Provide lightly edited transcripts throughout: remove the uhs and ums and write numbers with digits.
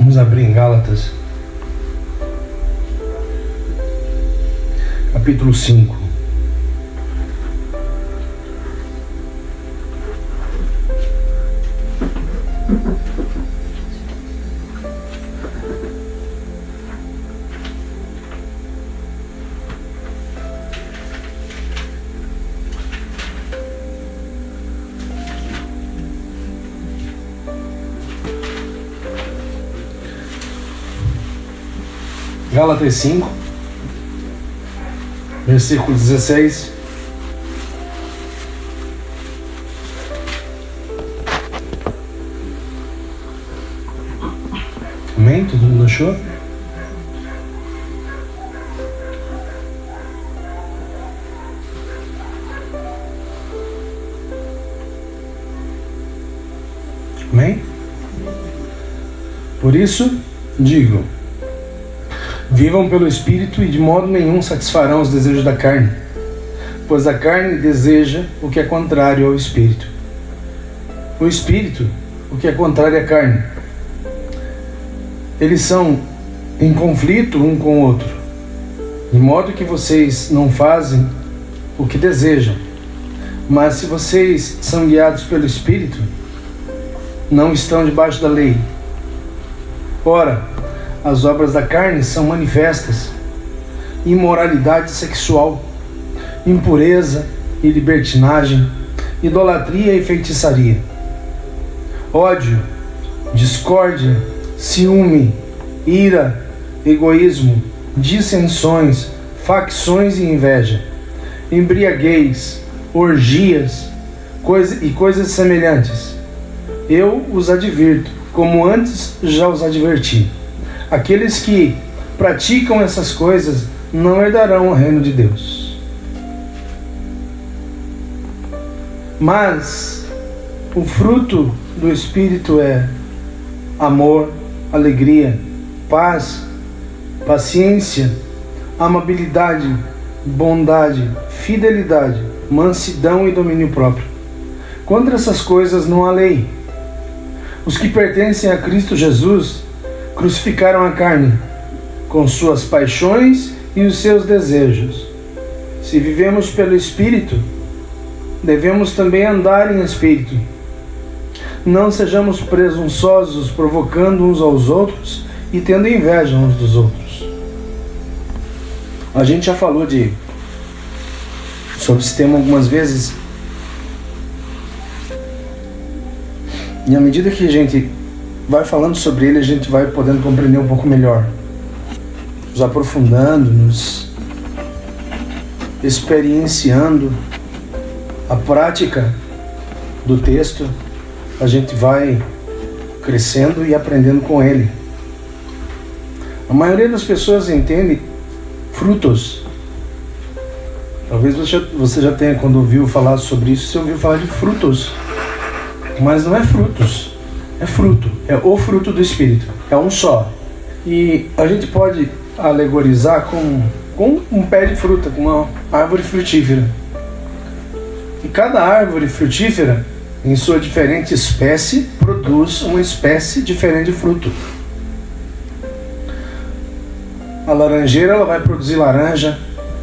Vamos abrir em Gálatas, capítulo 5. Gálatas 5, versículo 16. Amém? Todo mundo achou? Amém? Por isso, digo: vivam pelo Espírito e de modo nenhum satisfarão os desejos da carne, pois a carne deseja o que é contrário ao Espírito. O Espírito, o que é contrário à carne. Eles são em conflito um com o outro, de modo que vocês não fazem o que desejam. Mas se vocês são guiados pelo Espírito, não estão debaixo da lei. Ora, as obras da carne são manifestas: imoralidade sexual, impureza e libertinagem, idolatria e feitiçaria, ódio, discórdia, ciúme, ira, egoísmo, dissensões, facções e inveja, embriaguez, orgias e coisas semelhantes. Eu os advirto, como antes já os adverti. Aqueles que praticam essas coisas não herdarão o reino de Deus. Mas o fruto do Espírito é amor, alegria, paz, paciência, amabilidade, bondade, fidelidade, mansidão e domínio próprio. Contra essas coisas não há lei. Os que pertencem a Cristo Jesus crucificaram a carne, com suas paixões e os seus desejos. Se vivemos pelo Espírito, devemos também andar em Espírito. Não sejamos presunçosos, provocando uns aos outros e tendo inveja uns dos outros. A gente já falou sobre esse tema algumas vezes. E à medida que a gente vai falando sobre ele, a gente vai podendo compreender um pouco melhor, nos aprofundando, nos experienciando a prática do texto. A gente vai crescendo e aprendendo com ele. A maioria das pessoas entende frutos. Talvez você já tenha, quando ouviu falar sobre isso, você ouviu falar de frutos. Mas não é frutos, é fruto, é o fruto do Espírito, é um só. E a gente pode alegorizar com um pé de fruta, com uma árvore frutífera. E cada árvore frutífera, em sua diferente espécie, produz uma espécie diferente de fruto. A laranjeira, ela vai produzir laranja,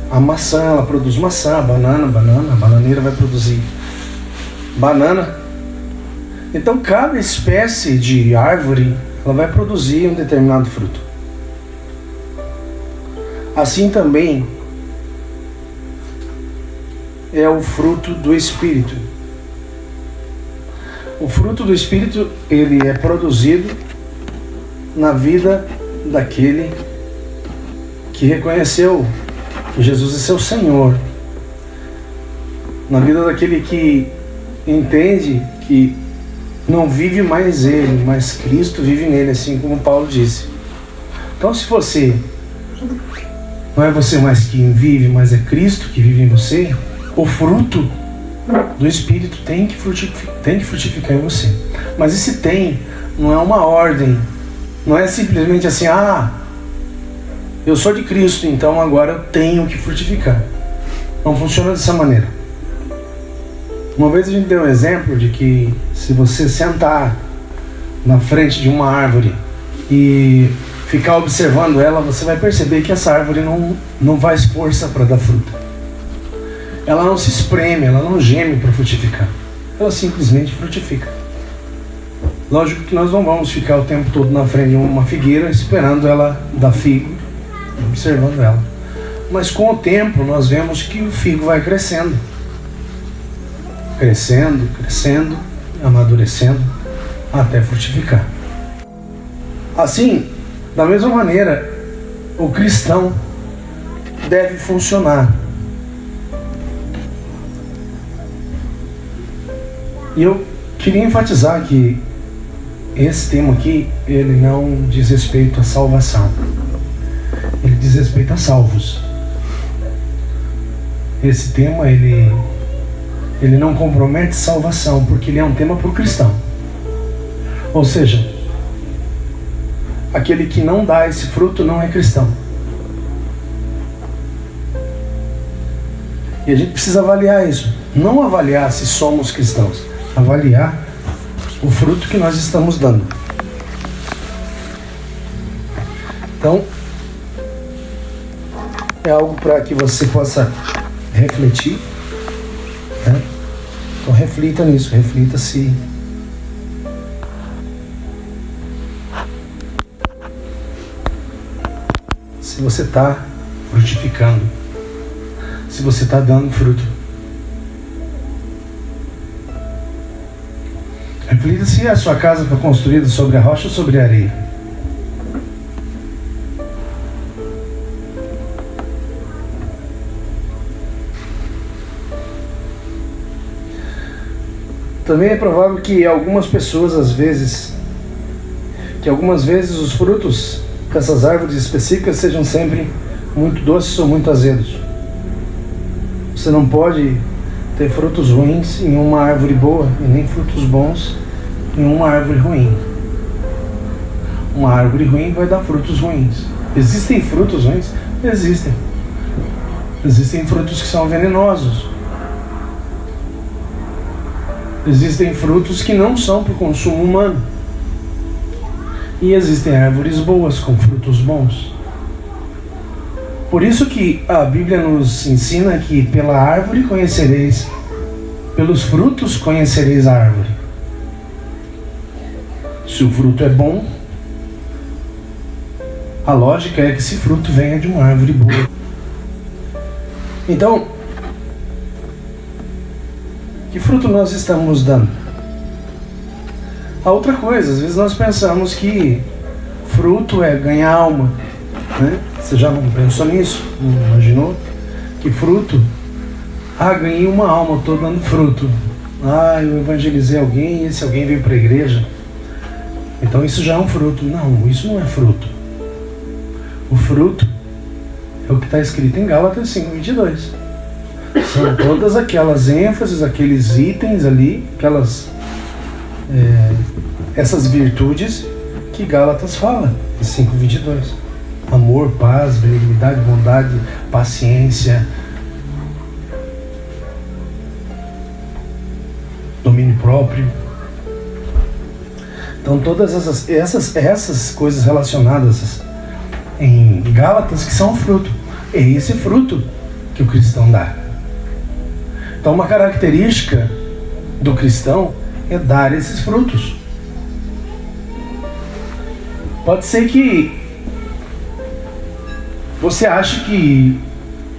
a maçã, ela produz maçã, a bananeira vai produzir banana. Então, cada espécie de árvore, ela vai produzir um determinado fruto. Assim também é o fruto do Espírito. O fruto do Espírito, ele é produzido na vida daquele que reconheceu que Jesus é seu Senhor. Na vida daquele que entende que não vive mais ele, mas Cristo vive nele, assim como Paulo disse. Então, se você não é você mais quem vive, mas é Cristo que vive em você, o fruto do Espírito tem que frutificar em você. Mas esse tem não é uma ordem, não é simplesmente assim: eu sou de Cristo, então agora eu tenho que frutificar. Não funciona dessa maneira. Uma vez a gente deu um exemplo de que se você sentar na frente de uma árvore e ficar observando ela, você vai perceber que essa árvore não faz força para dar fruta. Ela não se espreme, ela não geme para frutificar. Ela simplesmente frutifica. Lógico que nós não vamos ficar o tempo todo na frente de uma figueira esperando ela dar figo, observando ela. Mas com o tempo nós vemos que o figo vai crescendo. Crescendo, crescendo, amadurecendo, até frutificar. Assim, da mesma maneira, o cristão deve funcionar. E eu queria enfatizar que esse tema aqui, ele não diz respeito à salvação. Ele diz respeito a salvos. Esse tema, ele não compromete salvação, porque ele é um tema para o cristão. Ou seja, aquele que não dá esse fruto não é cristão. E a gente precisa avaliar isso. Não avaliar se somos cristãos, avaliar o fruto que nós estamos dando. Então, é algo para que você possa refletir, né? Então reflita nisso, reflita se você está frutificando, se você está dando fruto. Reflita se a sua casa foi construída sobre a rocha ou sobre a areia. Também é provável que algumas vezes os frutos dessas árvores específicas sejam sempre muito doces ou muito azedos. Você não pode ter frutos ruins em uma árvore boa e nem frutos bons em uma árvore ruim. Uma árvore ruim vai dar frutos ruins. Existem frutos ruins? Existem. Existem frutos que são venenosos. Existem frutos que não são para o consumo humano. E existem árvores boas com frutos bons. Por isso que a Bíblia nos ensina que pela árvore conhecereis, pelos frutos conhecereis a árvore. Se o fruto é bom, a lógica é que esse fruto venha de uma árvore boa. Então, que fruto nós estamos dando? A outra coisa, às vezes nós pensamos que fruto é ganhar alma, né? Você já não pensou nisso? Não imaginou? Que fruto? Ganhei uma alma, estou dando fruto. Eu evangelizei alguém e esse alguém veio para a igreja. Então isso já é um fruto. Não, isso não é fruto. O fruto é o que está escrito em Gálatas 5:22. São todas aquelas ênfases, aqueles itens ali, essas virtudes que Gálatas fala, 5:22. Amor, paz, benignidade, bondade, paciência, domínio próprio. Então todas essas coisas relacionadas em Gálatas que são fruto. É esse fruto que o cristão dá. Então uma característica do cristão é dar esses frutos. Pode ser que você ache que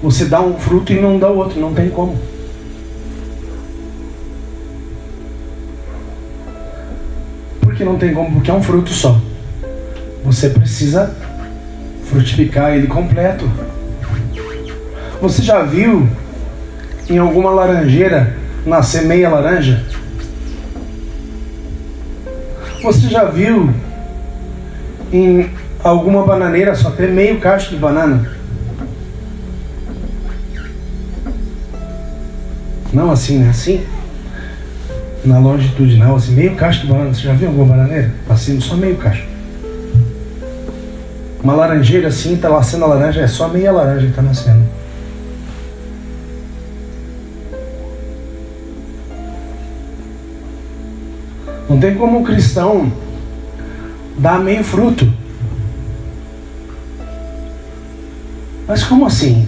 você dá um fruto e não dá o outro, não tem como. Por que não tem como? Porque é um fruto só. Você precisa frutificar ele completo. Você já viu em alguma laranjeira nascer meia laranja? Você já viu em alguma bananeira só ter meio cacho de banana? Não assim, né? Assim, na longitudinal, assim, meio cacho de banana. Você já viu alguma bananeira? Assim, só meio cacho. Uma laranjeira assim, tá nascendo a laranja, é só meia laranja que tá nascendo. Não tem como um cristão dá meio fruto. Mas como assim?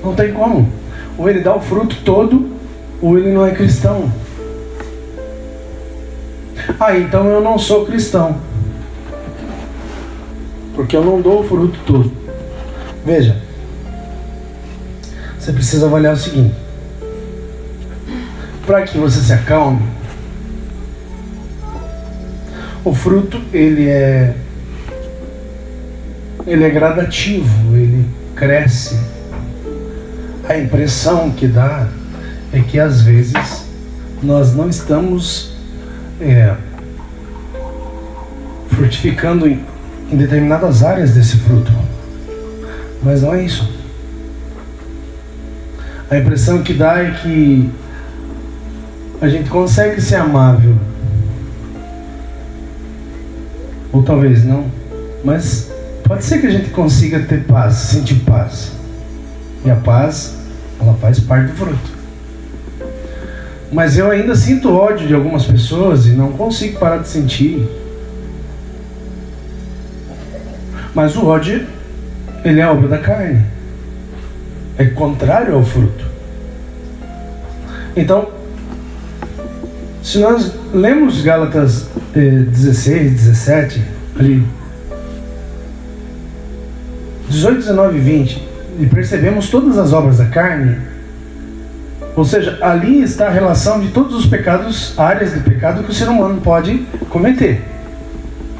Não tem como. Ou ele dá o fruto todo, ou ele não é cristão. Então eu não sou cristão, porque eu não dou o fruto todo. Veja, você precisa avaliar o seguinte: para que você se acalme, o fruto ele é gradativo, ele cresce. A impressão que dá é que às vezes nós não estamos frutificando em determinadas áreas desse fruto, mas não é isso. A impressão que dá é que a gente consegue ser amável, ou talvez não, mas pode ser que a gente consiga ter paz, sentir paz, e a paz, ela faz parte do fruto. Mas eu ainda sinto ódio de algumas pessoas e não consigo parar de sentir. Mas o ódio, ele é obra da carne, é contrário ao fruto. Então, se nós lemos Gálatas 16, 17, ali, 18, 19 e 20, e percebemos todas as obras da carne, ou seja, ali está a relação de todos os pecados, áreas de pecado que o ser humano pode cometer.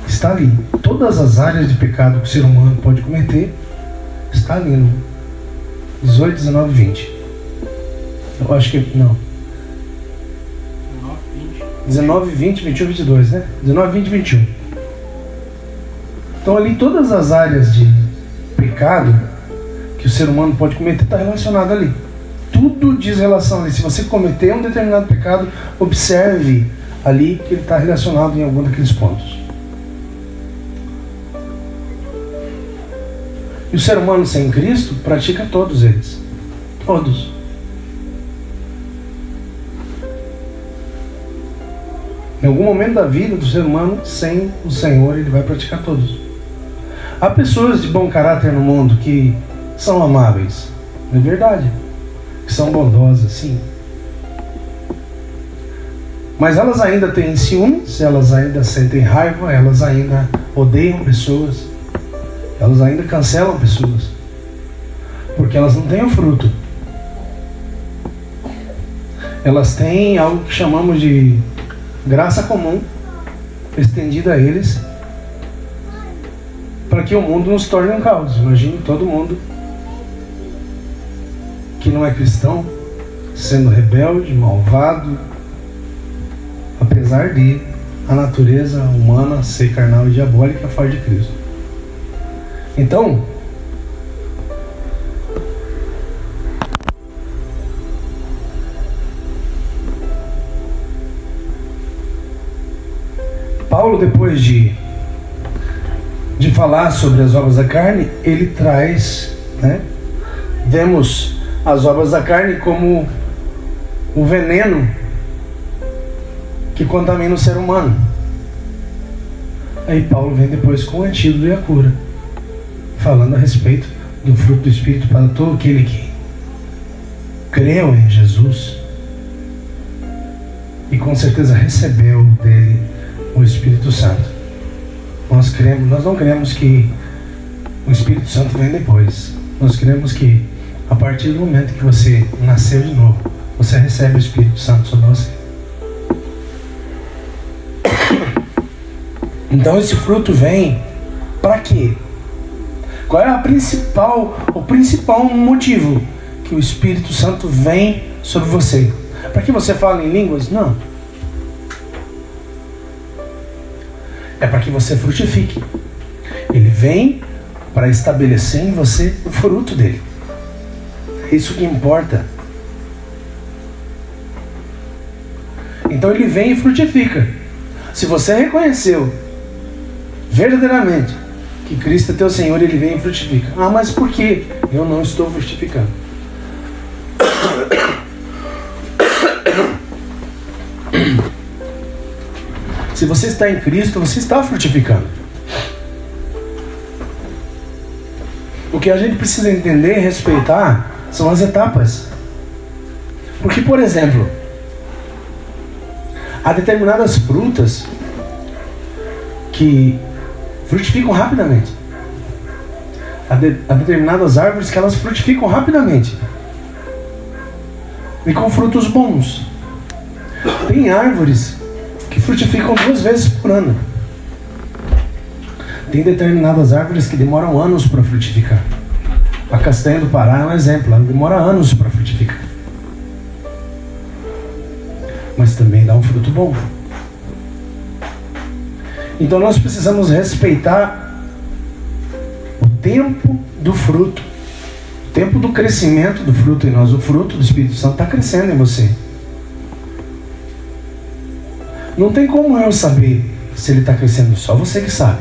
Está ali. Todas as áreas de pecado que o ser humano pode cometer, está ali no 18, 19 e 20. Eu acho que não. 19, 20, 21, 22, né? 19, 20 e 21. Então ali todas as áreas de pecado que o ser humano pode cometer está relacionado ali. Tudo diz relação ali. Se você cometer um determinado pecado, observe ali que ele está relacionado em algum daqueles pontos. E o ser humano sem Cristo pratica todos eles. Todos. Em algum momento da vida do ser humano, sem o Senhor, ele vai praticar todos. Há pessoas de bom caráter no mundo que são amáveis, não é verdade? Que são bondosas, sim. Mas elas ainda têm ciúmes, elas ainda sentem raiva, elas ainda odeiam pessoas, elas ainda cancelam pessoas, porque elas não têm o fruto. Elas têm algo que chamamos de graça comum, estendida a eles, para que o mundo nos torne um caos. Imagine todo mundo que não é cristão sendo rebelde, malvado, apesar de a natureza humana ser carnal e diabólica fora de Cristo. Então, Paulo, depois de falar sobre as obras da carne, ele traz, vemos as obras da carne como o veneno que contamina o ser humano. Aí Paulo vem depois com o antídoto e a cura, falando a respeito do fruto do Espírito para todo aquele que creu em Jesus e com certeza recebeu dele o Espírito Santo. Nós não cremos que o Espírito Santo vem depois. Nós cremos que a partir do momento que você nasceu de novo, você recebe o Espírito Santo sobre você. Então esse fruto vem para quê? Qual é o principal motivo que o Espírito Santo vem sobre você? Para que você fale em línguas? Não. É para que você frutifique. Ele vem para estabelecer em você o fruto dele. É isso que importa. Então ele vem e frutifica. Se você reconheceu verdadeiramente que Cristo é teu Senhor, ele vem e frutifica. Mas por que eu não estou frutificando? Se você está em Cristo, você está frutificando. O que a gente precisa entender e respeitar são as etapas. Porque, por exemplo, há determinadas frutas que frutificam rapidamente. Há determinadas árvores que elas frutificam rapidamente e com frutos bons. Tem árvores que frutificam 2 vezes por ano. Tem determinadas árvores que demoram anos para frutificar. A castanha do Pará é um exemplo, ela demora anos para frutificar. Mas também dá um fruto bom. Então nós precisamos respeitar o tempo do fruto, o tempo do crescimento do fruto em nós. O fruto do Espírito Santo está crescendo em você. Não tem como eu saber se ele está crescendo, só você que sabe.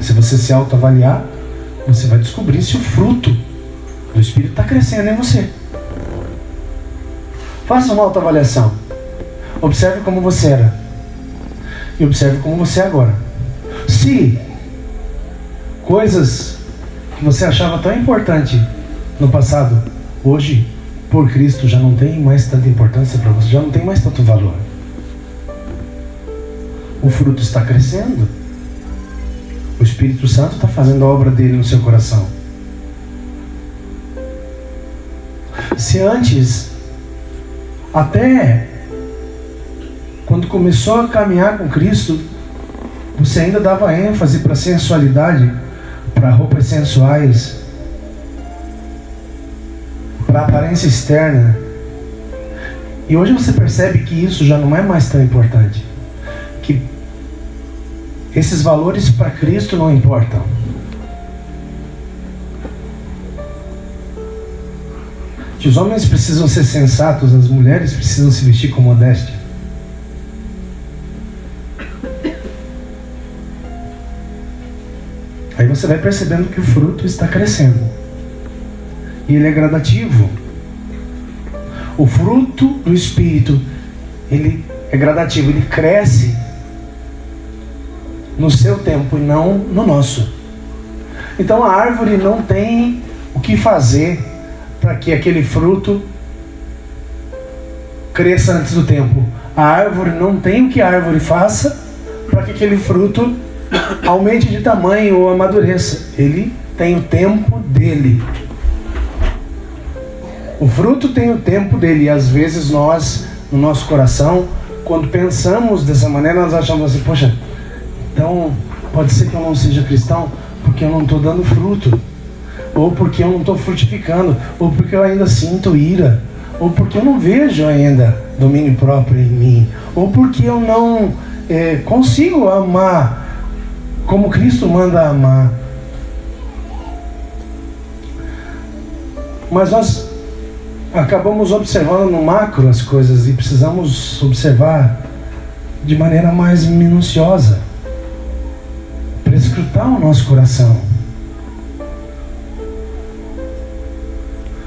Se você se autoavaliar, você vai descobrir se o fruto do Espírito está crescendo em você. Faça uma autoavaliação. Observe como você era e observe como você é agora. Se coisas que você achava tão importante no passado, hoje, por Cristo, já não tem mais tanta importância para você, já não tem mais tanto valor. O fruto está crescendo. O Espírito Santo está fazendo a obra dele no seu coração. Se antes, até quando começou a caminhar com Cristo, você ainda dava ênfase para a sensualidade, para roupas sensuais, para a aparência externa, e hoje você percebe que isso já não é mais tão importante, que esses valores para Cristo não importam. Que os homens precisam ser sensatos, as mulheres precisam se vestir com modéstia. Aí você vai percebendo que o fruto está crescendo. E ele é gradativo. O fruto do Espírito, ele é gradativo, ele cresce no seu tempo e não no nosso. Então a árvore não tem o que fazer para que aquele fruto cresça antes do tempo. A árvore não tem o que a árvore faça para que aquele fruto aumente de tamanho ou amadureça. Ele tem o tempo dele. O fruto tem o tempo dele. E às vezes nós, no nosso coração, quando pensamos dessa maneira, nós achamos assim, poxa, então pode ser que eu não seja cristão porque eu não estou dando fruto, ou porque eu não estou frutificando, ou porque eu ainda sinto ira, ou porque eu não vejo ainda domínio próprio em mim, ou porque eu não consigo amar como Cristo manda amar. Mas nós acabamos observando no macro as coisas e precisamos observar de maneira mais minuciosa, para escrutar o nosso coração.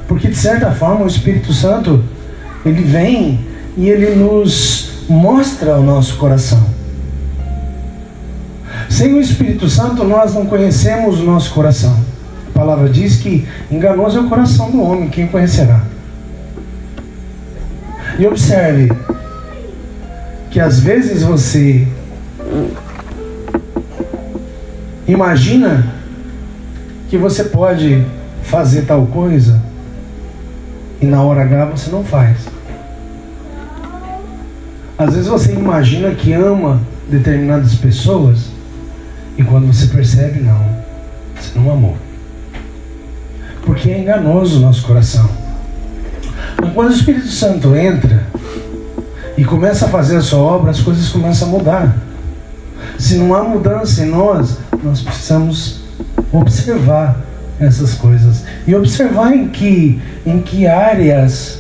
Porque de certa forma o Espírito Santo, ele vem e ele nos mostra o nosso coração. Sem o Espírito Santo nós não conhecemos o nosso coração. A palavra diz que enganoso é o coração do homem, quem conhecerá? E observe que às vezes você imagina que você pode fazer tal coisa e na hora H você não faz. Às vezes você imagina que ama determinadas pessoas e quando você percebe, não, você não amou. Porque é enganoso o nosso coração. Mas quando o Espírito Santo entra e começa a fazer a sua obra, as coisas começam a mudar. Se não há mudança em nós, nós precisamos observar essas coisas. E observar em que áreas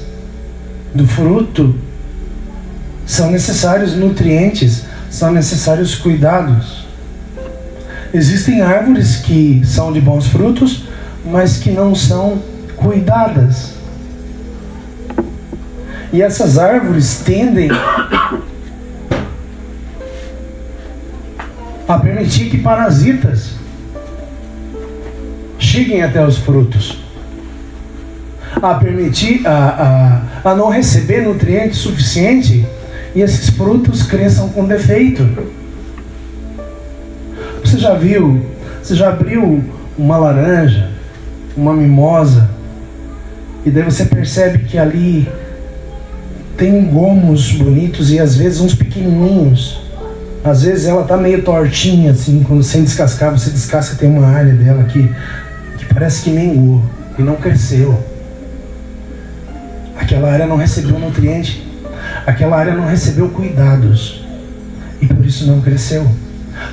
do fruto são necessários nutrientes, são necessários cuidados. Existem árvores que são de bons frutos, mas que não são cuidadas. E essas árvores tendem a permitir que parasitas cheguem até os frutos, a permitir a não receber nutriente suficiente e esses frutos cresçam com defeito. Você já abriu uma laranja, uma mimosa, e daí você percebe que ali tem gomos bonitos e às vezes uns pequenininhos. Às vezes ela tá meio tortinha assim, quando você descascar, você descasca, tem uma área dela que parece que menguou e não cresceu. Aquela área não recebeu nutriente, aquela área não recebeu cuidados e por isso não cresceu.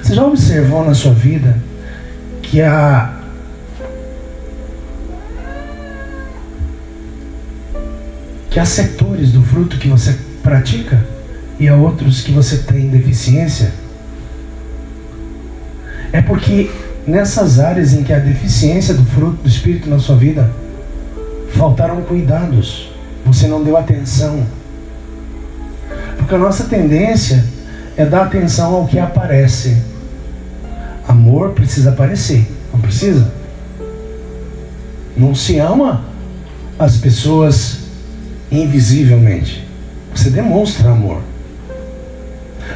Você já observou na sua vida que há setores do fruto que você pratica e há outros que você tem deficiência? É porque nessas áreas em que há deficiência do fruto do Espírito na sua vida, faltaram cuidados, você não deu atenção. Porque a nossa tendência é dar atenção ao que aparece. Amor precisa aparecer, não precisa? Não se ama as pessoas invisivelmente. Você demonstra amor.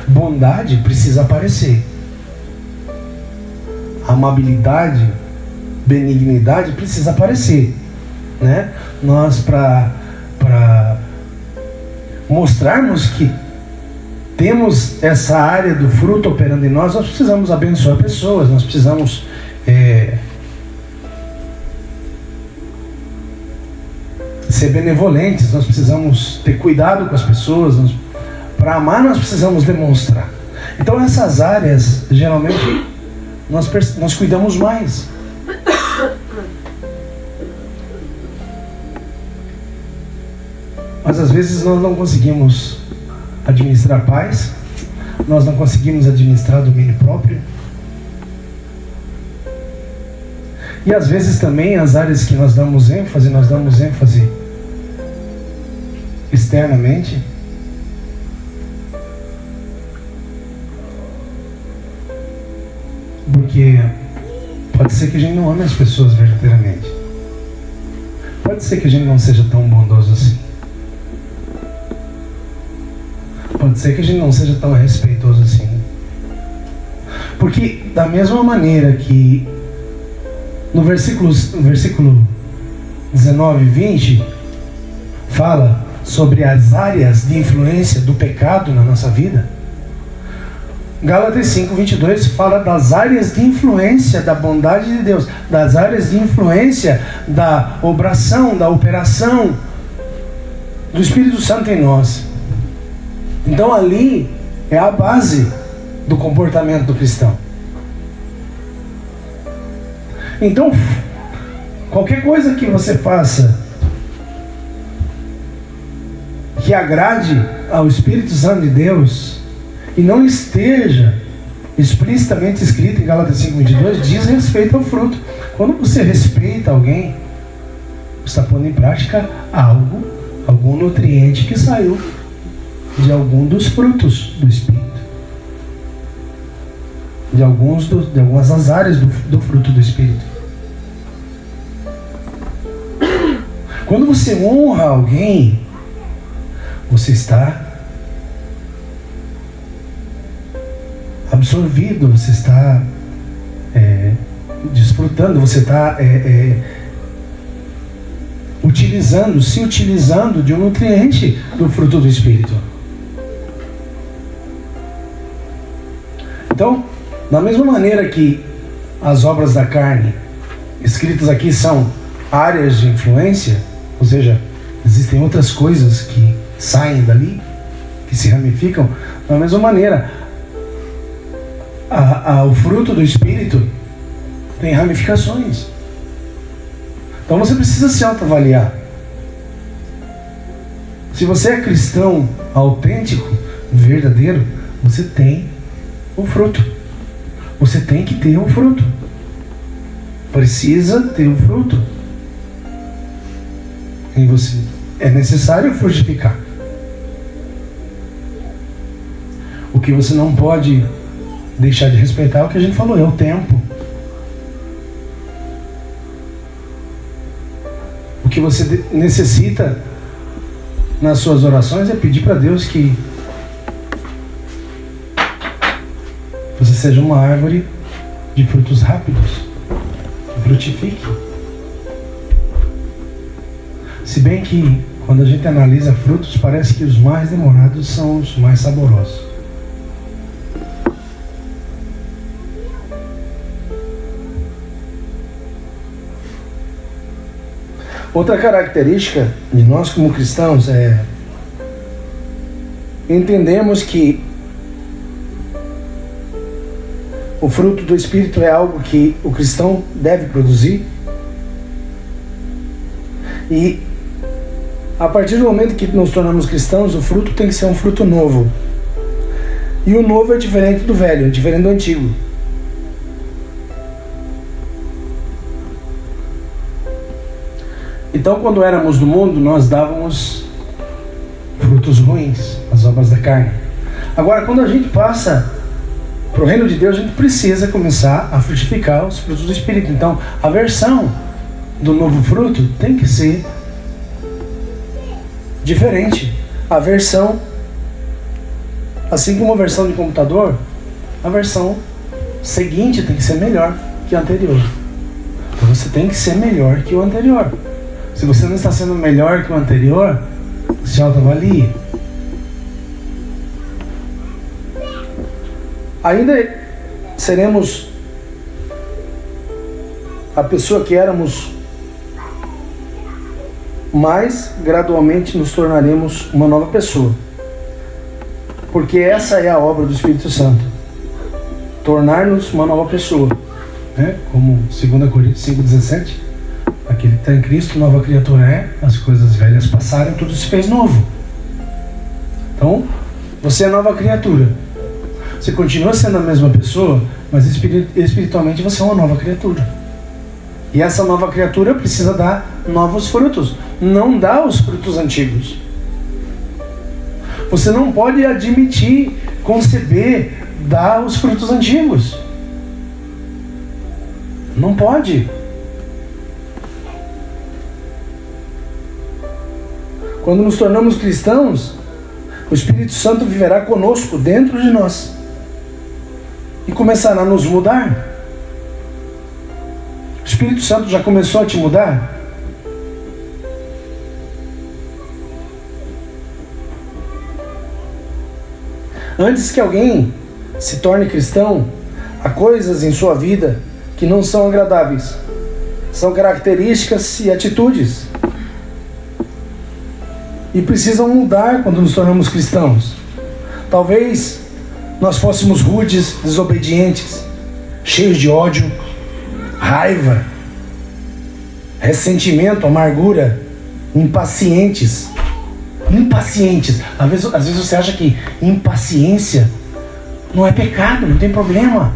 Bondade precisa aparecer. Amabilidade, benignidade precisa aparecer, né? Nós para mostrarmos que temos essa área do fruto operando em nós precisamos abençoar pessoas, nós precisamos ser benevolentes, nós precisamos ter cuidado com as pessoas, para amar nós precisamos demonstrar. Então essas áreas, geralmente, nós cuidamos mais. Mas às vezes nós não conseguimos administrar paz, nós não conseguimos administrar domínio próprio. E às vezes também as áreas que nós damos ênfase externamente. Porque pode ser que a gente não ame as pessoas verdadeiramente. Pode ser que a gente não seja tão bondoso assim. Pode ser que a gente não seja tão respeitoso assim. Porque da mesma maneira que no versículo 19 e 20 fala sobre as áreas de influência do pecado na nossa vida, Gálatas 5:22 fala das áreas de influência da bondade de Deus, das áreas de influência da obração, da operação do Espírito Santo em nós. Então ali é a base do comportamento do cristão. Então, qualquer coisa que você faça que agrade ao Espírito Santo de Deus e não esteja explicitamente escrito em Gálatas 5:22, diz respeito ao fruto. Quando você respeita alguém, você está pondo em prática algum nutriente que saiu de algum dos frutos do Espírito, de algumas das áreas do fruto do Espírito. Quando você honra alguém, você está absorvido, você está desfrutando, você está se utilizando de um nutriente do fruto do Espírito. Então, da mesma maneira que as obras da carne escritas aqui são áreas de influência, ou seja, existem outras coisas que saem dali, que se ramificam, da mesma maneira o fruto do Espírito tem ramificações. Então você precisa se autoavaliar. Se você é cristão autêntico, verdadeiro, você tem o fruto. Você tem que ter um fruto. Precisa ter um fruto em você. É necessário frutificar. O que você não pode deixar de respeitar é o que a gente falou, é o tempo. O que você necessita nas suas orações é pedir para Deus que você seja uma árvore de frutos rápidos, que frutifique. Se bem que quando a gente analisa frutos, parece que os mais demorados são os mais saborosos. Outra característica de nós como cristãos é entendemos que o fruto do Espírito é algo que o cristão deve produzir. E a partir do momento que nos tornamos cristãos, o fruto tem que ser um fruto novo. E o novo é diferente do velho, é diferente do antigo. Então, quando éramos do mundo, nós dávamos frutos ruins, as obras da carne. Agora, quando a gente passa para o reino de Deus, a gente precisa começar a frutificar os frutos do Espírito. Então, a versão do novo fruto tem que ser diferente. A versão, assim como a versão de computador, a versão seguinte tem que ser melhor que a anterior. Então, você tem que ser melhor que o anterior. Se você não está sendo melhor que o anterior, se autoavalie. Ainda seremos a pessoa que éramos, mas gradualmente nos tornaremos uma nova pessoa. Porque essa é a obra do Espírito Santo. Tornar-nos uma nova pessoa. Né? Como 2 Coríntios 5,17. Aquele que está em Cristo, nova criatura é, as coisas velhas passaram, tudo se fez novo. Então, você é nova criatura. Você continua sendo a mesma pessoa, mas espiritualmente você é uma nova criatura. E essa nova criatura precisa dar novos frutos. Não dá os frutos antigos. Você não pode admitir, conceber, dar os frutos antigos. Não pode. Quando nos tornamos cristãos, o Espírito Santo viverá conosco dentro de nós e começará a nos mudar. O Espírito Santo já começou a te mudar? Antes que alguém se torne cristão, há coisas em sua vida que não são agradáveis. São características e atitudes. E precisam mudar quando nos tornamos cristãos. Talvez nós fôssemos rudes, desobedientes, cheios de ódio, raiva, ressentimento, amargura, impacientes. Às vezes você acha que impaciência não é pecado, não tem problema.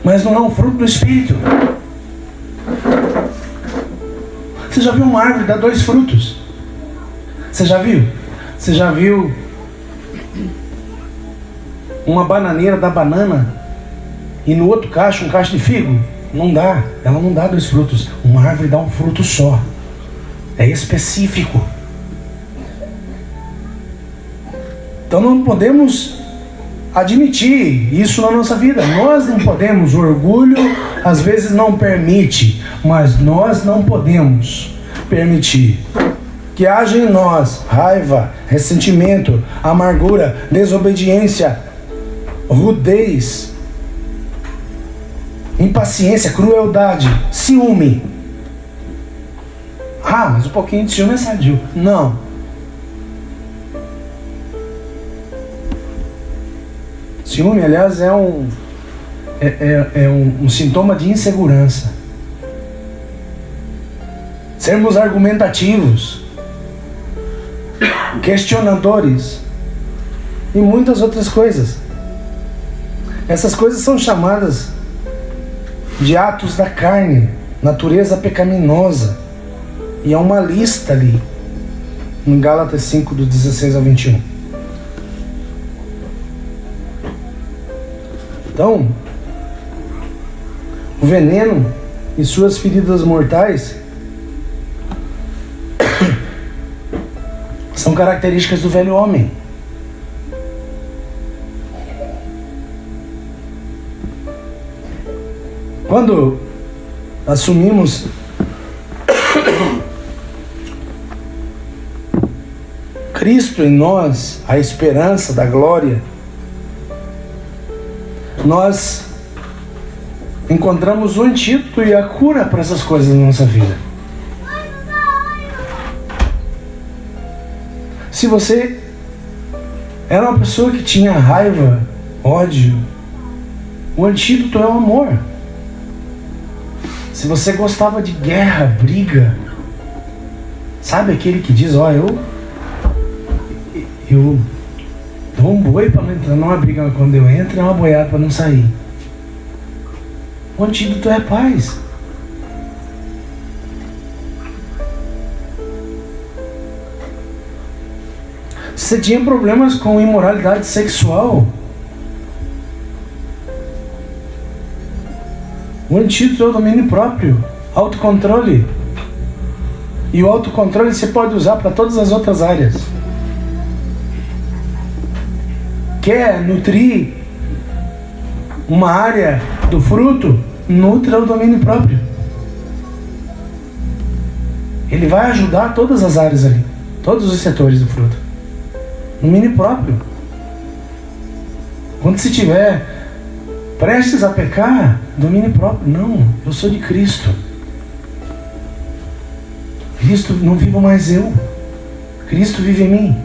Mas não é um fruto do Espírito. Você já viu uma árvore dar 2 frutos? Você já viu? Você já viu uma bananeira dar banana e no outro cacho um cacho de figo? Não dá. Ela não dá 2 frutos. Uma árvore dá um fruto só. É específico. Então não podemos admitir isso na nossa vida. Nós não podemos, o orgulho às vezes não permite, mas nós não podemos permitir que haja em nós raiva, ressentimento, amargura, desobediência, rudez, impaciência, crueldade, ciúme. Ah, mas um pouquinho de ciúme é sadio. Não. Ciúme, aliás, é um sintoma de insegurança. Sermos argumentativos, questionadores e muitas outras coisas. Essas coisas são chamadas de atos da carne, natureza pecaminosa. E há uma lista ali, em Gálatas 5, do 16 ao 21. Então, o veneno e suas feridas mortais são características do velho homem. Quando assumimos Cristo em nós, a esperança da glória, nós encontramos o antídoto e a cura para essas coisas na nossa vida. Se você era uma pessoa que tinha raiva, ódio, o antídoto é o amor. Se você gostava de guerra, briga, sabe aquele que diz, eu dou um boi para não entrar numa briga, mas quando eu entro é uma boiada para não sair. O antídoto é a paz. Se você tinha problemas com imoralidade sexual, o antídoto é o domínio próprio, autocontrole. E o autocontrole você pode usar para todas as outras áreas. Quer nutrir uma área do fruto? Nutra o domínio próprio. Ele vai ajudar todas as áreas ali, todos os setores do fruto. Domínio próprio. Quando se tiver prestes a pecar, domínio próprio. Não, eu sou de Cristo. Cristo, não vivo mais eu. Cristo vive em mim.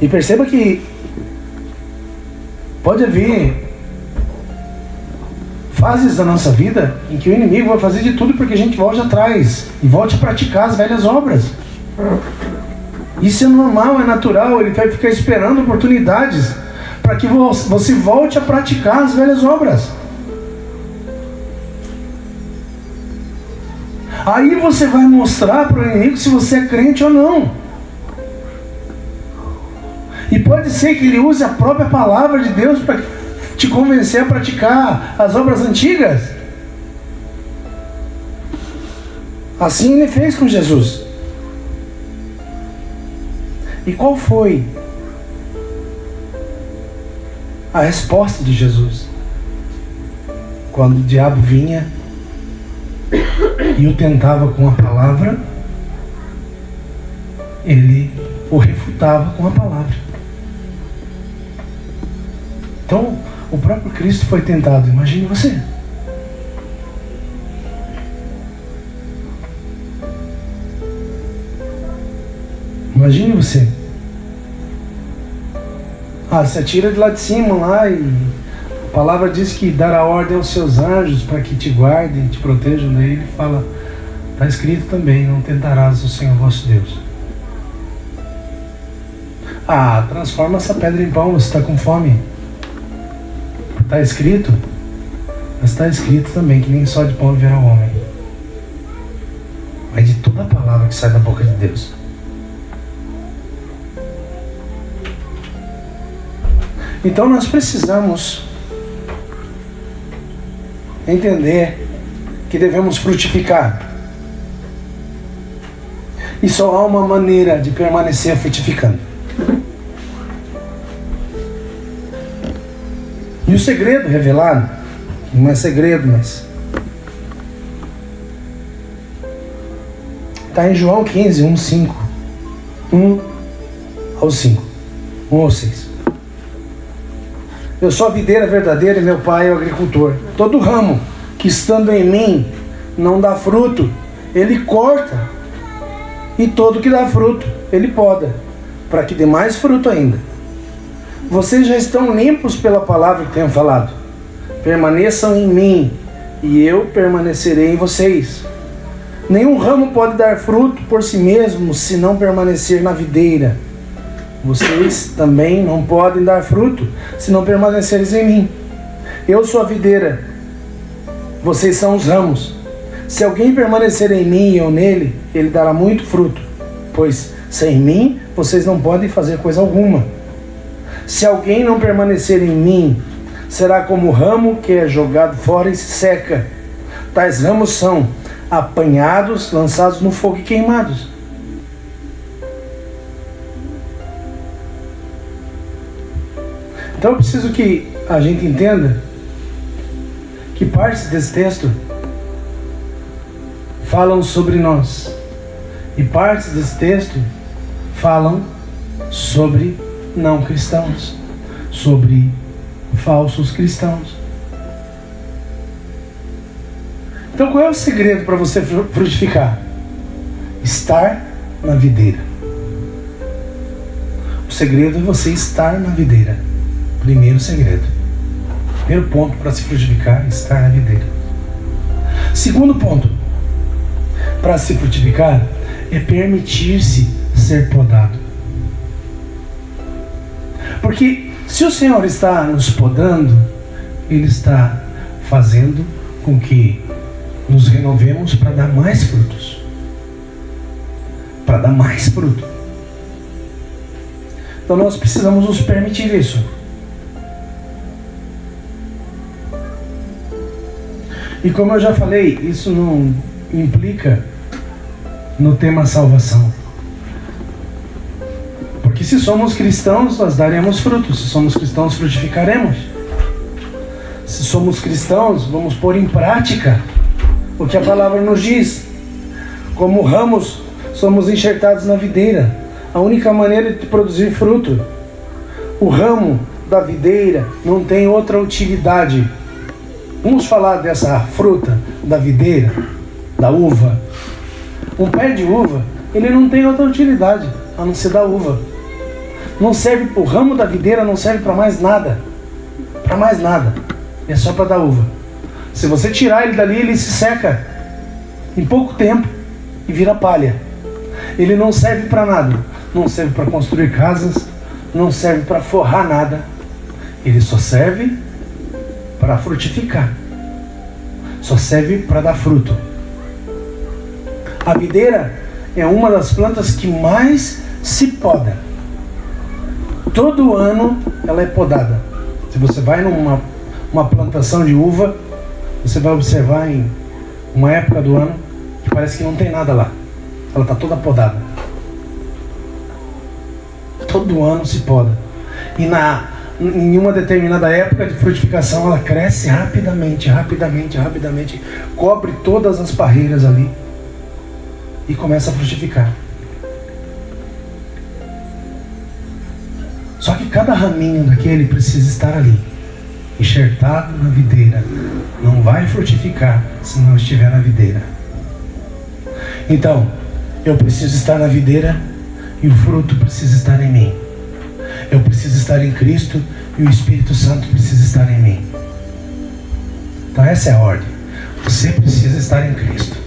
E perceba que pode haver fases da nossa vida em que o inimigo vai fazer de tudo para que a gente volte atrás e volte a praticar as velhas obras. Isso é normal, é natural. Ele vai ficar esperando oportunidades para que você volte a praticar as velhas obras. Aí você vai mostrar para o inimigo se você é crente ou não. E pode ser que ele use a própria palavra de Deus para te convencer a praticar as obras antigas. Assim ele fez com Jesus. E qual foi a resposta de Jesus? Quando o diabo vinha e o tentava com a palavra, ele o refutava com a palavra. Então, o próprio Cristo foi tentado. Imagine você. Imagine você. Você atira de lá de cima lá e a palavra diz que dará ordem aos seus anjos para que te guardem, te protejam. Daí ele fala, está escrito também, não tentarás o Senhor vosso Deus. Transforma essa pedra em pão, você está com fome. Está escrito, mas está escrito também que nem só de pão viverá o homem, mas de toda a palavra que sai da boca de Deus. Então nós precisamos entender que devemos frutificar. E só há uma maneira de permanecer frutificando. E o segredo revelado, não é segredo, mas está em João 15, 1 ao 5, 1 ao 6. Eu sou a videira verdadeira e meu pai é o agricultor. Todo ramo que estando em mim não dá fruto, ele corta. E todo que dá fruto, ele poda, para que dê mais fruto ainda. Vocês já estão limpos pela palavra que tenho falado. Permaneçam em mim, e eu permanecerei em vocês. Nenhum ramo pode dar fruto por si mesmo, se não permanecer na videira. Vocês também não podem dar fruto, se não permanecerem em mim. Eu sou a videira, vocês são os ramos. Se alguém permanecer em mim e eu nele, ele dará muito fruto, pois sem mim vocês não podem fazer coisa alguma. Se alguém não permanecer em mim, será como o ramo que é jogado fora e se seca. Tais ramos são apanhados, lançados no fogo e queimados. Então eu preciso que a gente entenda que partes desse texto falam sobre nós e partes desse texto falam sobre não cristãos, sobre falsos cristãos. Então qual é o segredo para você frutificar? Estar na videira. O segredo é você estar na videira. Primeiro segredo. Primeiro ponto para se frutificar, estar na videira. Segundo ponto para se frutificar é permitir-se ser podado. Porque se o Senhor está nos podando, Ele está fazendo com que nos renovemos para dar mais frutos. Para dar mais fruto. Então nós precisamos nos permitir isso. E como eu já falei, isso não implica no tema salvação. Porque se somos cristãos, nós daremos frutos. Se somos cristãos, frutificaremos. Se somos cristãos, vamos pôr em prática o que a palavra nos diz. Como ramos, somos enxertados na videira. A única maneira de produzir fruto. O ramo da videira não tem outra utilidade. Vamos falar dessa fruta da videira, da uva. Um pé de uva, ele não tem outra utilidade a não ser da uva. Não serve, o ramo da videira não serve para mais nada. Para mais nada. É só para dar uva. Se você tirar ele dali, ele se seca em pouco tempo e vira palha. Ele não serve para nada. Não serve para construir casas, não serve para forrar nada. Ele só serve para frutificar. Só serve para dar fruto. A videira é uma das plantas que mais se poda. Todo ano ela é podada. Se você vai numa plantação de uva, você vai observar em uma época do ano que parece que não tem nada lá. Ela está toda podada. Todo ano se poda. E em uma determinada época de frutificação ela cresce rapidamente, cobre todas as parreiras ali e começa a frutificar. Só que cada raminho daquele precisa estar ali, enxertado na videira. Não vai frutificar se não estiver na videira. Então, eu preciso estar na videira e o fruto precisa estar em mim. Eu preciso estar em Cristo e o Espírito Santo precisa estar em mim. Então essa é a ordem. Você precisa estar em Cristo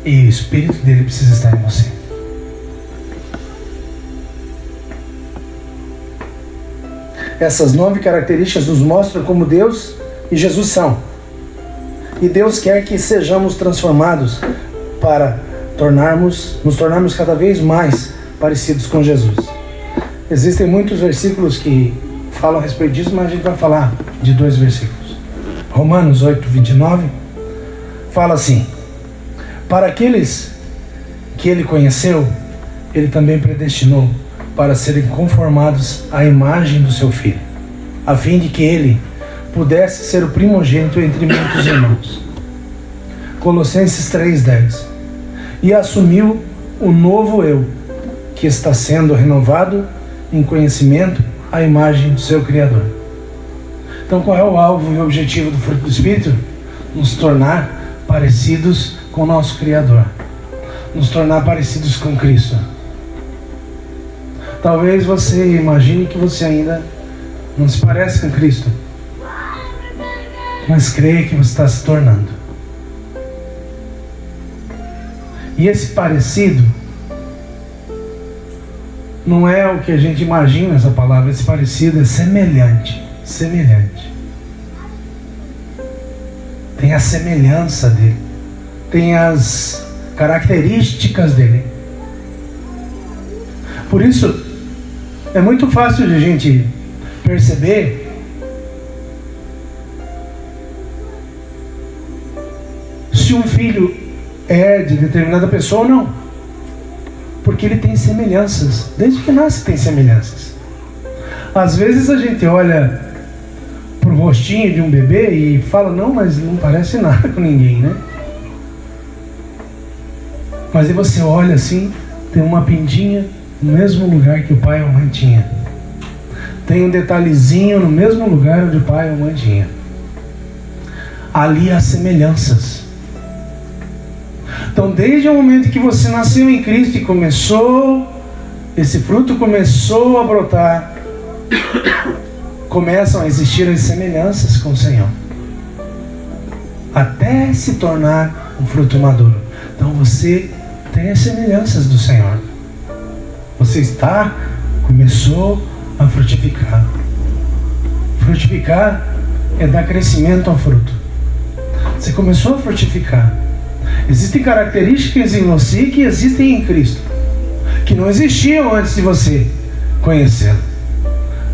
e o Espírito dele precisa estar em você. Essas 9 características nos mostram como Deus e Jesus são. E Deus quer que sejamos transformados para nos tornarmos cada vez mais parecidos com Jesus. Existem muitos versículos que falam a respeito disso, mas a gente vai falar de 2 versículos. Romanos 8, 29 fala assim: para aqueles que ele conheceu, ele também predestinou para serem conformados à imagem do seu Filho, a fim de que ele pudesse ser o primogênito entre muitos irmãos. Colossenses 3:10. E assumiu o novo eu, que está sendo renovado em conhecimento à imagem do seu Criador. Então qual é o alvo e o objetivo do fruto do Espírito? Nos tornar parecidos com o nosso Criador. Nos tornar parecidos com Cristo. Talvez você imagine que você ainda não se parece com Cristo, mas creia que você está se tornando. E esse parecido não é o que a gente imagina essa palavra. Esse parecido é semelhante. Semelhante. tem a semelhança dele, tem as características dele. Por isso, é muito fácil de a gente perceber se um filho é de determinada pessoa ou não, porque ele tem semelhanças. Desde que nasce tem semelhanças. Às vezes a gente olha pro rostinho de um bebê e fala, não, mas não parece nada com ninguém, né? Mas aí você olha assim, tem uma pintinha no mesmo lugar que o pai ou a mãe tinha. Tem um detalhezinho no mesmo lugar onde o pai ou a mãe tinha. Ali há semelhanças. Então, desde o momento que você nasceu em Cristo e esse fruto começou a brotar, começam a existir as semelhanças com o Senhor, até se tornar um fruto maduro. Então você tem as semelhanças do Senhor. Você começou a frutificar. Frutificar é dar crescimento ao fruto. Você começou a frutificar. Existem características em você que existem em Cristo, que não existiam antes de você conhecê-lo,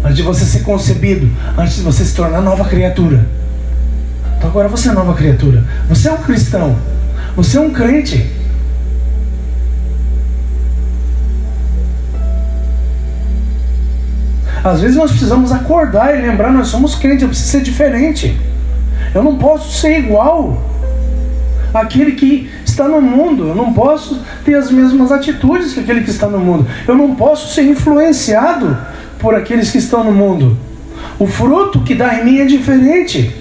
antes de você ser concebido, antes de você se tornar nova criatura. Então agora você é nova criatura. Você é um cristão. Você é um crente. Às vezes nós precisamos acordar e lembrar, nós somos crentes, eu preciso ser diferente. Eu não posso ser igual àquele que está no mundo. Eu não posso ter as mesmas atitudes que aquele que está no mundo. Eu não posso ser influenciado por aqueles que estão no mundo. O fruto que dá em mim é diferente.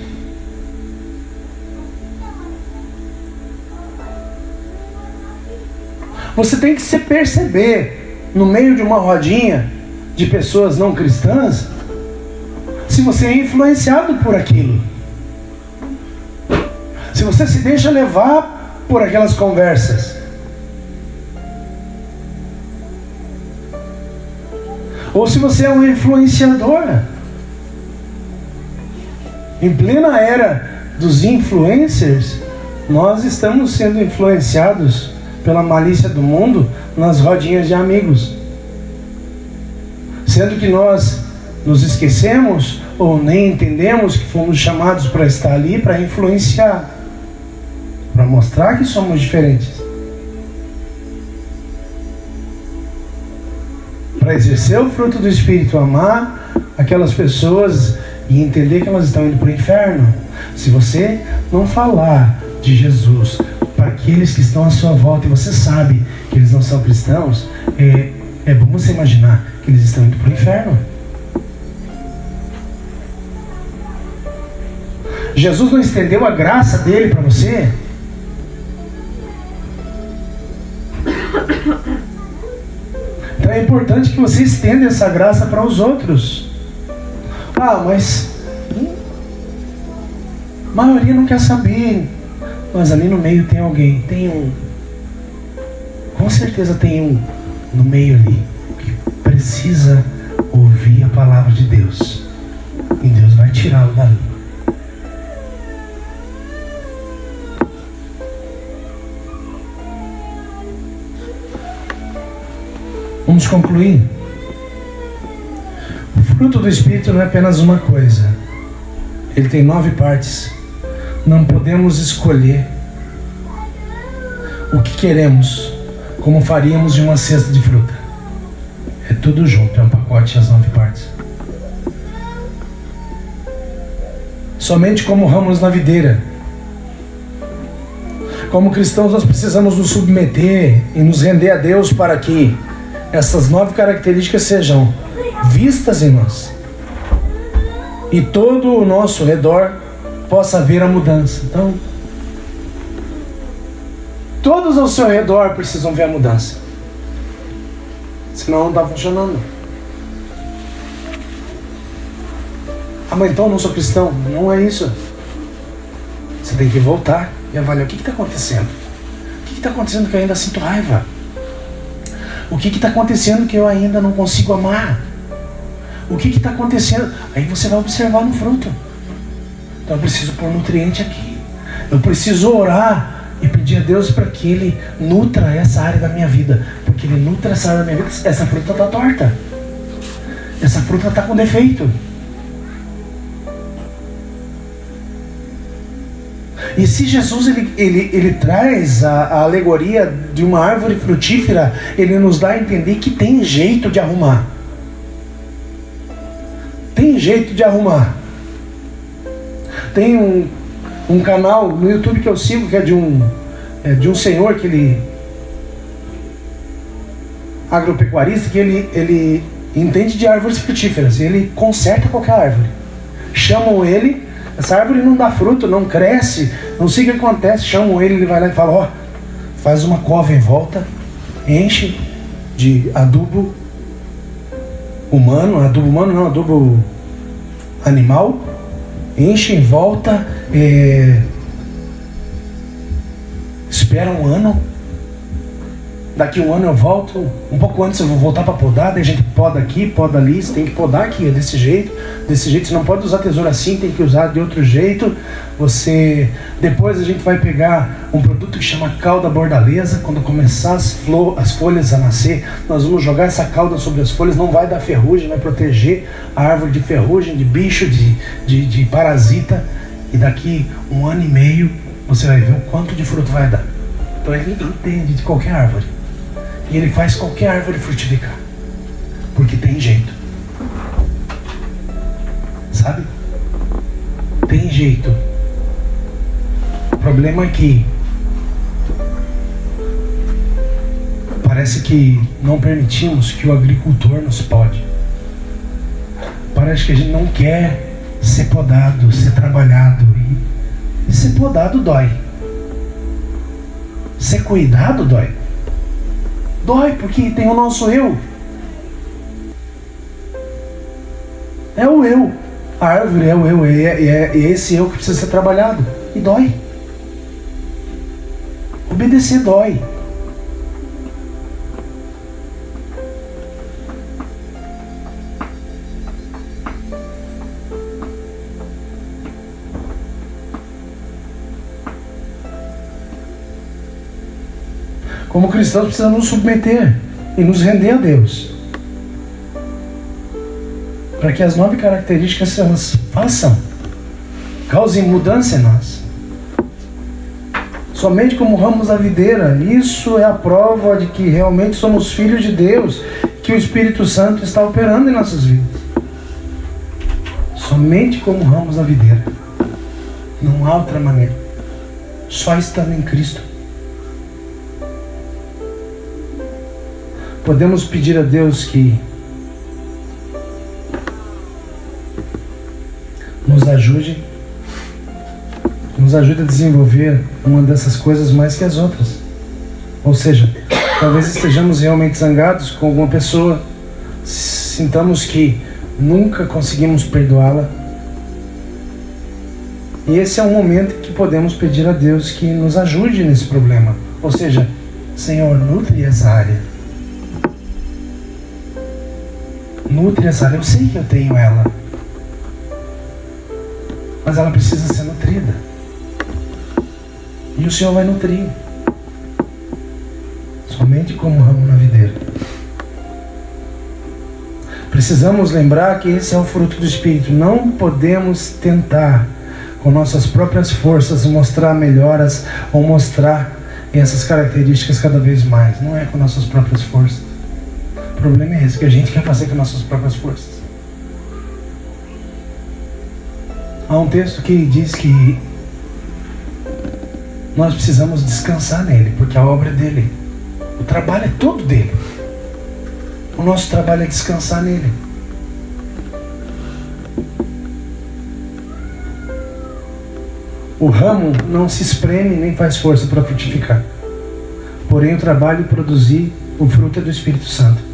Você tem que se perceber no meio de uma rodinha de pessoas não cristãs, se você é influenciado por aquilo, se você se deixa levar por aquelas conversas, ou se você é um influenciador. Em plena era dos influencers, nós estamos sendo influenciados pela malícia do mundo nas rodinhas de amigos, sendo que nós nos esquecemos ou nem entendemos que fomos chamados para estar ali para influenciar, para mostrar que somos diferentes, para exercer o fruto do Espírito, amar aquelas pessoas e entender que elas estão indo para o inferno. Se você não falar de Jesus para aqueles que estão à sua volta e você sabe que eles não são cristãos, é bom você imaginar que eles estão indo para o inferno. Jesus não estendeu a graça dele para você? Então é importante que você estenda essa graça para os outros. Mas a maioria não quer saber. Mas ali no meio tem alguém, tem um. Com certeza tem um no meio ali que precisa ouvir a palavra de Deus. E Deus vai tirá-lo dali. Vamos concluir. O fruto do Espírito não é apenas uma coisa. Ele tem 9 partes. Não podemos escolher o que queremos, como faríamos de uma cesta de fruta. É tudo junto, é um pacote, as 9 partes. Somente como ramos na videira. Como cristãos, nós precisamos nos submeter e nos render a Deus para que essas 9 características sejam vistas em nós. E todo o nosso redor possa ver a mudança. Então, todos ao seu redor precisam ver a mudança. Senão não está funcionando. Mas então eu não sou cristão. Não é isso. Você tem que voltar e avaliar o que está acontecendo. O que está acontecendo que eu ainda sinto raiva? O que está acontecendo que eu ainda não consigo amar? O que está acontecendo? Aí você vai observar no fruto. Então eu preciso pôr nutriente aqui. Eu preciso orar e pedir a Deus para que Ele nutra essa área da minha vida. Porque Ele nutra essa área da minha vida. Essa fruta está torta. Essa fruta está com defeito. E se Jesus ele traz a alegoria de uma árvore frutífera, Ele nos dá a entender que tem jeito de arrumar. Tem jeito de arrumar. Tem um canal no YouTube que eu sigo, que é de um senhor que ele agropecuarista, que ele entende de árvores frutíferas. Ele conserta qualquer árvore. Chamam ele, essa árvore não dá fruto, não cresce, não sei o que acontece. Chamam ele vai lá e fala: ó, faz uma cova em volta, enche de adubo humano, adubo animal, enche em volta, espera um ano, daqui um ano eu volto, um pouco antes eu vou voltar para podar, daí a gente poda aqui, poda ali, você tem que podar aqui, é desse jeito, você não pode usar tesoura assim, tem que usar de outro jeito. Depois a gente vai pegar um produto que chama cauda bordaleza. Quando começar as folhas a nascer, nós vamos jogar essa cauda sobre as folhas, não vai dar ferrugem, vai proteger a árvore de ferrugem, de bicho, de parasita, e daqui 1 ano e meio você vai ver o quanto de fruto vai dar. Então ele entende de qualquer árvore, e ele faz qualquer árvore frutificar, porque tem jeito, sabe? Tem jeito. O problema é que parece que não permitimos que o agricultor nos pode. Parece que a gente não quer ser podado, ser trabalhado, e ser podado dói. Ser cuidado dói. Dói porque tem o nosso eu. É o eu. A árvore é o eu. É esse eu que precisa ser trabalhado. E dói. Obedecer dói. Como cristãos, precisamos nos submeter e nos render a Deus, para que as 9 características elas causem mudança em nós. Somente como ramos da videira, isso é a prova de que realmente somos filhos de Deus, que o Espírito Santo está operando em nossas vidas. Somente como ramos da videira. Não há outra maneira. Só estando em Cristo. Podemos pedir a Deus que nos ajude a desenvolver uma dessas coisas mais que as outras. Ou seja, talvez estejamos realmente zangados com alguma pessoa, sintamos que nunca conseguimos perdoá-la. E esse é um momento que podemos pedir a Deus que nos ajude nesse problema. Ou seja, Senhor, nutre essa área. Nutre essa área. Eu sei que eu tenho ela, mas ela precisa ser nutrida. E o Senhor vai nutrir. Somente como ramo na videira. Precisamos lembrar que esse é o fruto do Espírito. Não podemos tentar com nossas próprias forças mostrar melhoras ou mostrar essas características cada vez mais. Não é com nossas próprias forças. O problema é esse, que a gente quer fazer com nossas próprias forças. Há um texto que diz que nós precisamos descansar nele, porque a obra é dele. O trabalho é todo dele. O nosso trabalho é descansar nele. O ramo não se espreme nem faz força para frutificar. Porém, o trabalho de produzir o fruto é do Espírito Santo.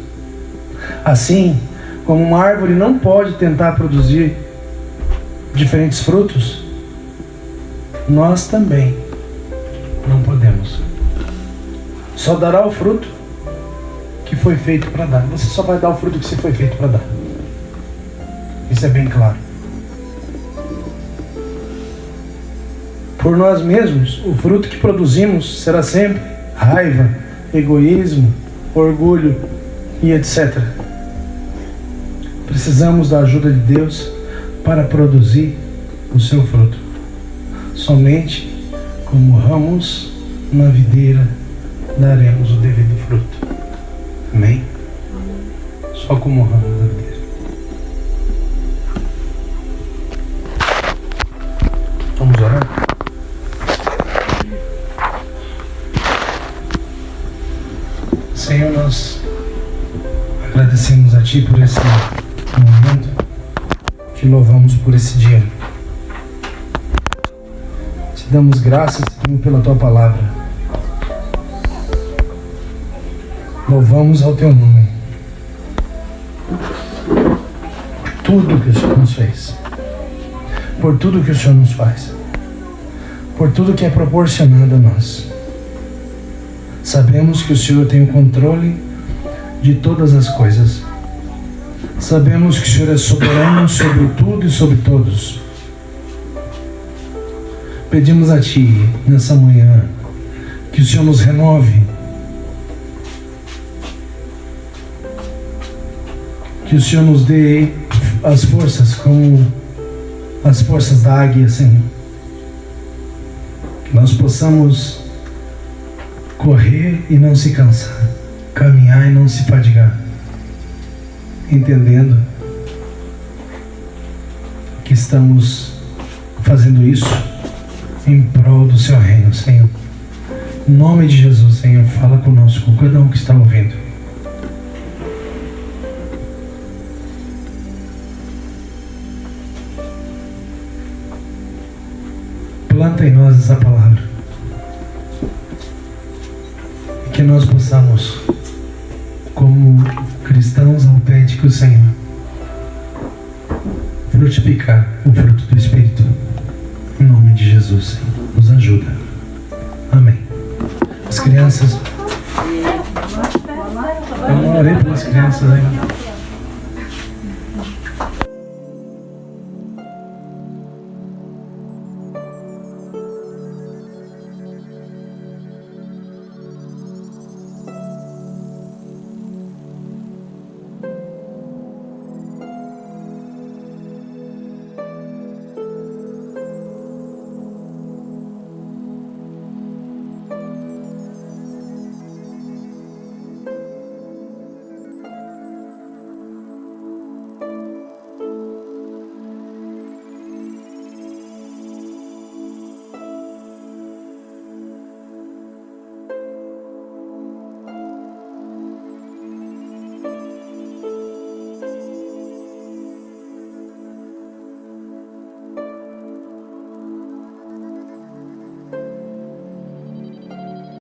Assim, como uma árvore não pode tentar produzir diferentes frutos, nós também não podemos. Só dará o fruto que foi feito para dar. Você só vai dar o fruto que você foi feito para dar. Isso é bem claro. por nós mesmos, o fruto que produzimos será sempre raiva, egoísmo, orgulho e etc. Precisamos da ajuda de Deus para produzir o seu fruto. Somente como ramos na videira daremos o devido fruto. Amém? Só como ramos na videira. Vamos orar? Senhor, nós agradecemos a Ti por esse momento. Te louvamos por esse dia. Te damos graças, Senhor, pela Tua palavra. Louvamos ao Teu nome por tudo que o Senhor nos fez, por tudo que o Senhor nos faz, por tudo que é proporcionado a nós. Sabemos que o Senhor tem o controle de todas as coisas. Sabemos que o Senhor é soberano sobre tudo e sobre todos. Pedimos a Ti, nessa manhã, que o Senhor nos renove, que o Senhor nos dê as forças como as forças da águia, Senhor. Que nós possamos correr e não se cansar, caminhar e não se fadigar, entendendo que estamos fazendo isso em prol do Seu reino, Senhor. Em nome de Jesus, Senhor, fala conosco, cada um que está ouvindo. Planta em nós essa palavra. E que nós possamos, como cristãos autênticos, Senhor, frutificar o fruto do Espírito. Em nome de Jesus, Senhor, nos ajuda. Amém. As crianças... Eu não orei pelas crianças ainda.